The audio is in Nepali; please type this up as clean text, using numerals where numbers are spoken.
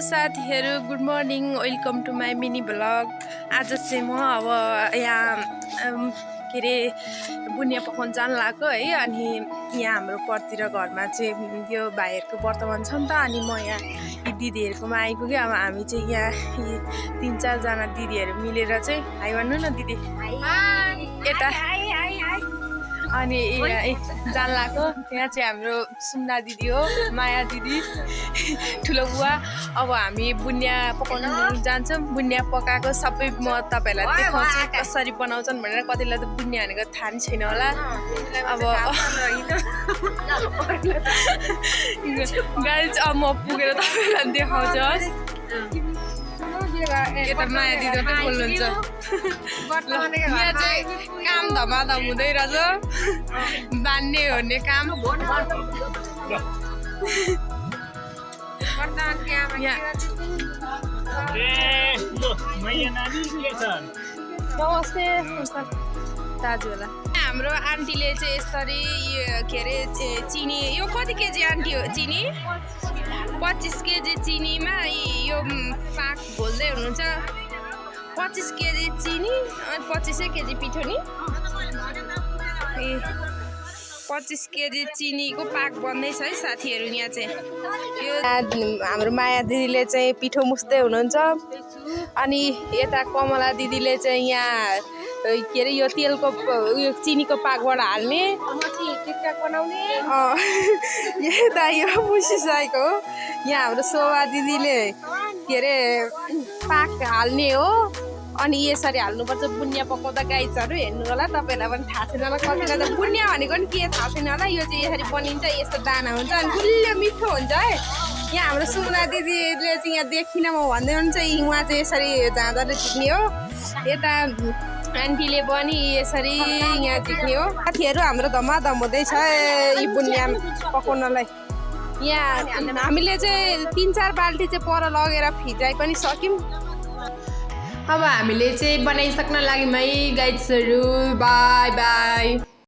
साथीहरू, good morning, welcome to my mini vlog. आज चाहिँ म अब यहाँ के अरे बुनिया पकाउन जानु लाग्यो है। अनि यहाँ हाम्रो परतिर घरमा चाहिँ यो भाइहरूको वर्तमान छ नि त। अनि म यहाँ यी दिदीहरूकोमा आइपुगेँ। अब हामी चाहिँ यहाँ यी 3-4 जना दिदीहरू मिलेर चाहिँ हाई भन्नु न दिदी यता। अनि जान लाग्यो। यहाँ चाहिँ हाम्रो सुन्ना दिदी हो, माया दिदी, ठुलो बुवा। अब हामी बुनिया पकाउन जान्छौँ। बुनिया पकाएको सबै म तपाईँहरूलाई देखाउँछु कसरी बनाउँछन् भनेर। कतिलाई त बुनिया भनेको थाहा नै छैन होला। अब गाइज अब म पुगेर तपाईँलाई देखाउँछु। यता माया दिदी मात्रै बोल्नुहुन्छ। यहाँ चाहिँ काम धमाधम हुँदै रहेछ, बान्ने ओर्ने काम। नमस्ते दाजुहरूलाई। हाम्रो आन्टीले चाहिँ यसरी के अरे चिनी, यो कति केजी आन्टी हो चिनी? 25 केजी चिनीमा यो पाक घोल्दै हुनुहुन्छ। 25 केजी चिनी अनि 25 केजी पिठो नि। 25 केजी चिनीको पाक बन्दैछ है साथीहरू। यहाँ चाहिँ यो हाम्रो माया दिदीले चाहिँ पिठो मुस्दै हुनुहुन्छ। अनि यता कमला दिदीले चाहिँ यहाँ के अरे यो तेलको उयो चिनीको पाकबाट हाल्ने टिकटक बनाउने। यता यो मुसिसकेको हो। यहाँ हाम्रो शोभा दिदीले के अरे पाक हाल्ने हो। अनि यसरी हाल्नुपर्छ बुनिया पकाउँदा। गाइजहरू हेर्नु होला, तपाईँहरूलाई पनि थाहा छैन होला, कतिलाई त बुनिया भनेको नि के थाहा छैन होला। यो चाहिँ यसरी बनिन्छ, यस्तो दाना हुन्छ अनि गुलियो मिठो हुन्छ है। यहाँ हाम्रो सुना दिदीले चाहिँ यहाँ देखिनँ म भन्दै हुन्छ, उहाँ चाहिँ यसरी जाँदा झिक्ने हो। यता आन्टीले पनि यसरी यहाँ झिक्ने हो। साथीहरू हाम्रो धमाधम हुँदैछ यी बुनिया पकाउनलाई। यहाँ हामीले चाहिँ 3-4 बाल्टी चाहिँ पर लगेर फिजाइ पनि सक्यौँ। अब हामीले चाहिँ बनाइसक्न लाग्यौँ है गाइजहरू। By by.